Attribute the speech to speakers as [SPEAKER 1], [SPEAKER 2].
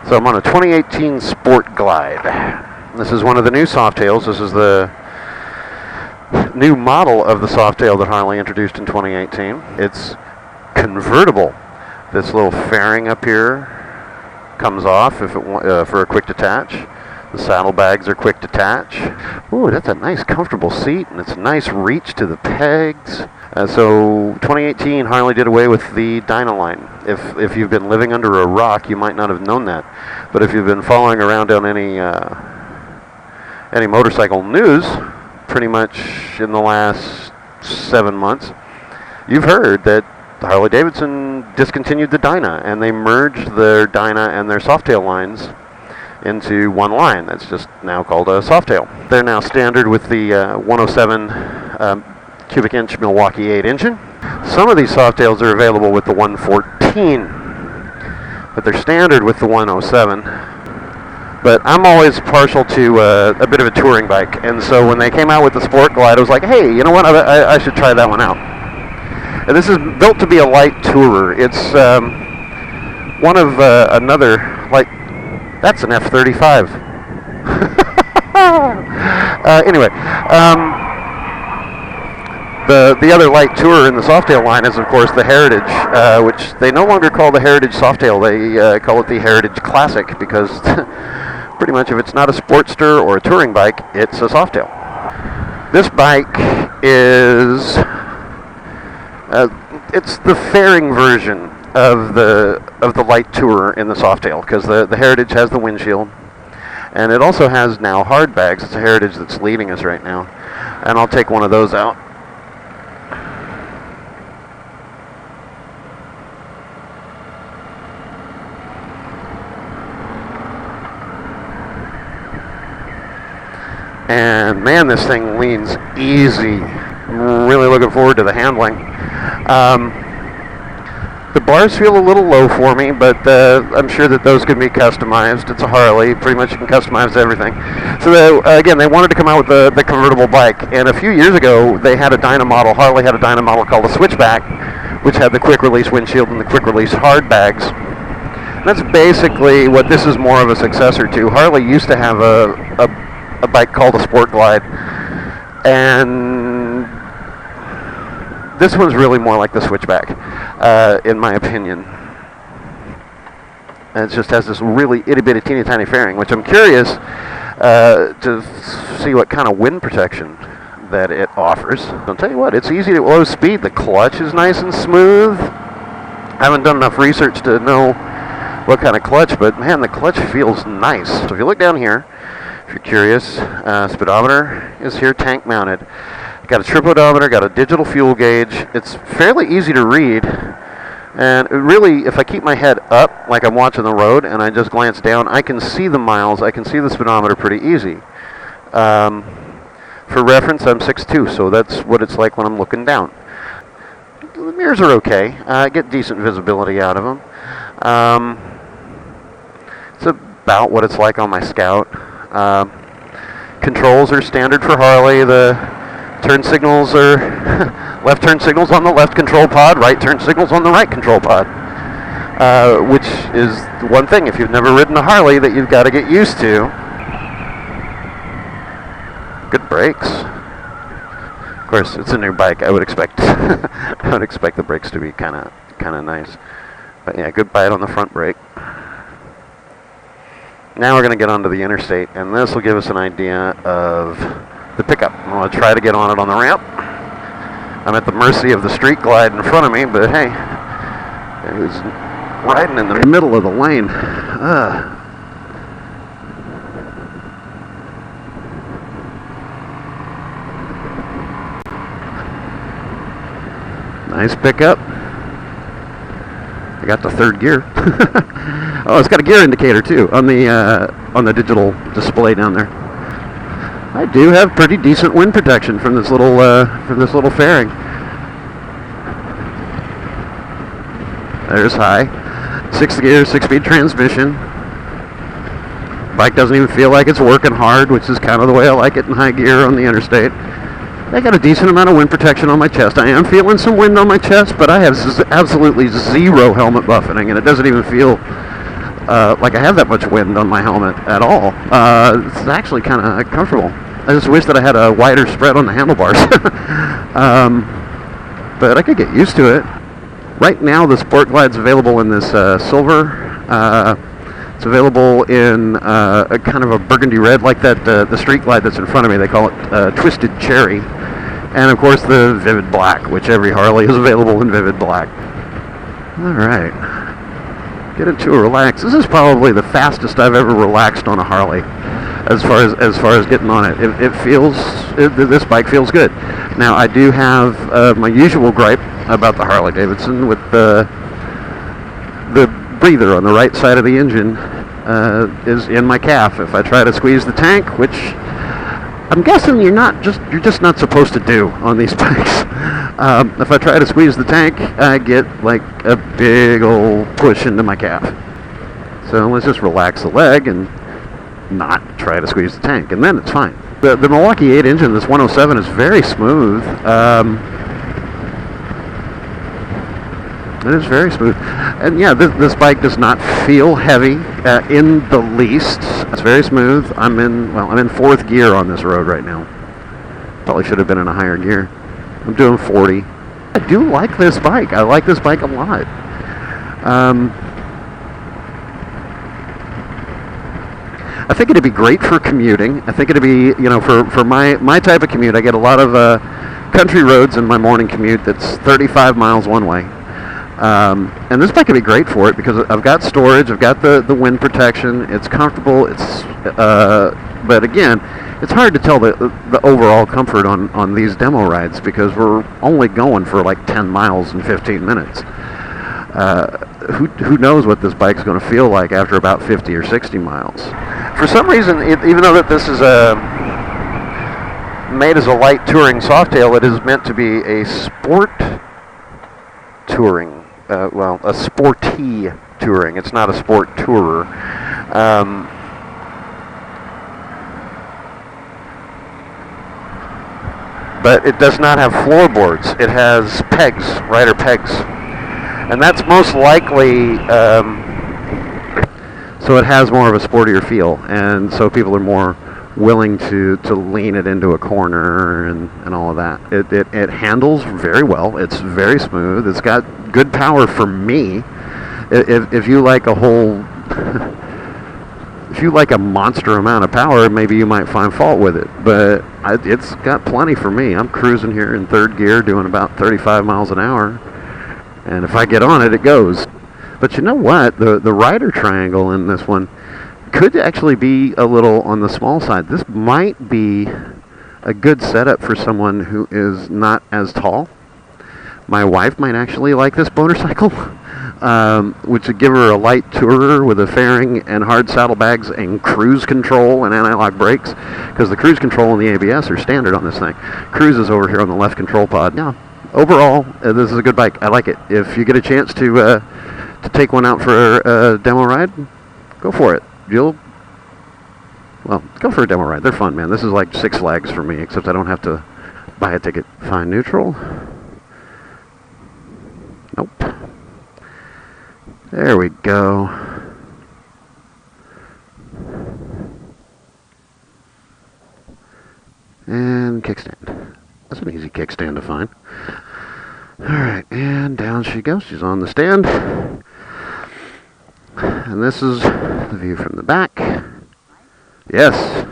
[SPEAKER 1] So I'm on a 2018 Sport Glide. This is one of the new Softails. This is the new model of the Softail that Harley introduced in 2018. It's convertible. This little fairing up here comes off if it for a quick detach. The saddlebags are quick detach. Ooh, that's a nice comfortable seat, and it's a nice reach to the pegs. So 2018, Harley did away with the Dynaline. If you've been living under a rock, you might not have known that. But if you've been following around on any motorcycle news, pretty much in the last 7 months, you've heard that Harley Davidson discontinued the Dyna, and they merged their Dyna and their Softail lines into one line. That's just now called a Softail. They're now standard with the 107 cubic inch Milwaukee 8 engine. Some of these Softails are available with the 114, but they're standard with the 107. But I'm always partial to a bit of a touring bike, and so when they came out with the Sport Glide, I was like, hey, you know what, I should try that one out. And this is built to be a light tourer. It's one of another, like, that's an F-35. Anyway, the other light tourer in the Softail line is, of course, the Heritage, which they no longer call the Heritage Softail. They call it the Heritage Classic because pretty much if it's not a Sportster or a touring bike, it's a Softail. This bike is it's the fairing version of the light tourer in the Softail, because the Heritage has the windshield, and it also has now hard bags. It's a Heritage that's leaving us right now, and I'll take one of those out. And man, this thing leans easy. I'm really looking forward to the handling. The bars feel a little low for me, but I'm sure that those can be customized. It's a Harley. Pretty much you can customize everything. So again, they wanted to come out with the convertible bike. And a few years ago, they had a Dyna model. Harley had a Dyna model called the Switchback, which had the quick-release windshield and the quick-release hard bags. And that's basically what this is more of a successor to. Harley used to have a bike called a Sport Glide, and this one's really more like the Switchback, in my opinion. And it just has this really itty-bitty, teeny-tiny fairing, which I'm curious to see what kind of wind protection that it offers. I'll tell you what, it's easy at low speed. The clutch is nice and smooth. I haven't done enough research to know what kind of clutch, but man, the clutch feels nice. So if you look down here, if you're curious, speedometer is here, tank mounted. Got a trip odometer, got a digital fuel gauge. It's fairly easy to read, and it really, if I keep my head up like I'm watching the road and I just glance down, I can see the miles, I can see the speedometer pretty easy. For reference, I'm 6'2", so that's what it's like when I'm looking down. The mirrors are okay. I get decent visibility out of them. It's about what it's like on my Scout. Controls are standard for Harley. The turn signals are left turn signals on the left control pod, right turn signals on the right control pod, which is one thing, if you've never ridden a Harley, that you've got to get used to. Good brakes. Of course, it's a new bike. I would expect the brakes to be kind of nice. But yeah, good bite on the front brake. Now we're going to get onto the interstate, and this will give us an idea of the pickup. I'm going to try to get on it on the ramp. I'm at the mercy of the Street Glide in front of me, but hey, it was riding in the middle of the lane. Nice pickup. I got the third gear. Oh, it's got a gear indicator too on the digital display down there. I do have pretty decent wind protection from this little fairing. There's high. 6th gear, 6-speed transmission. Bike doesn't even feel like it's working hard, which is kind of the way I like it in high gear on the interstate. I got a decent amount of wind protection on my chest. I am feeling some wind on my chest, but I have absolutely zero helmet buffeting, and it doesn't even feel like I have that much wind on my helmet at all. It's actually kind of comfortable. I just wish that I had a wider spread on the handlebars. But I could get used to it. Right now, the Sport Glide's available in this silver. It's available in a kind of a burgundy red, like that the Street Glide that's in front of me. They call it Twisted Cherry. And of course, the Vivid Black, which every Harley is available in Vivid Black. All right. Get into a relax. This is probably the fastest I've ever relaxed on a Harley, as far as getting on it. This bike feels good. Now I do have my usual gripe about the Harley Davidson with the breather on the right side of the engine is in my calf. If I try to squeeze the tank, which I'm guessing you're just not supposed to do on these bikes. If I try to squeeze the tank, I get like a big old push into my calf. So let's just relax the leg and not try to squeeze the tank, and then it's fine. The Milwaukee 8 engine, this 107, is very smooth. It is very smooth. And yeah, this bike does not feel heavy in the least. It's very smooth. I'm in fourth gear on this road right now. Probably should have been in a higher gear. I'm doing 40. I do like this bike. I like this bike a lot. I think it'd be great for commuting. I think it'd be, for my type of commute. I get a lot of country roads in my morning commute that's 35 miles one way. And this bike would be great for it because I've got storage, I've got the wind protection, it's comfortable, but again, it's hard to tell the overall comfort on these demo rides because we're only going for like 10 miles in 15 minutes. Who knows what this bike's going to feel like after about 50 or 60 miles. For some reason, even though that this is made as a light touring softail, it is meant to be a sport touring. A sporty touring. It's not a sport tourer. But it does not have floorboards. It has pegs, rider pegs. And that's most likely, so it has more of a sportier feel. And so people are more willing to lean it into a corner and all of that. It handles very well. It's very smooth. It's got good power for me. If you like a whole, if you like a monster amount of power, maybe you might find fault with it. But it's got plenty for me. I'm cruising here in third gear, doing about 35 miles an hour. And if I get on it, it goes. But you know what? The rider triangle in this one could actually be a little on the small side. This might be a good setup for someone who is not as tall. My wife might actually like this motorcycle, which would give her a light tourer with a fairing and hard saddlebags and cruise control and anti-lock brakes, because the cruise control and the ABS are standard on this thing. Cruise is over here on the left control pod. Yeah, overall, this is a good bike. I like it. If you get a chance to take one out for a demo ride, go for it. Go for a demo ride. They're fun, man. This is like Six Flags for me, except I don't have to buy a ticket. Find neutral. Nope. There we go. And kickstand. That's an easy kickstand to find. Alright, and down she goes. She's on the stand. And this is the view from the back. Yes.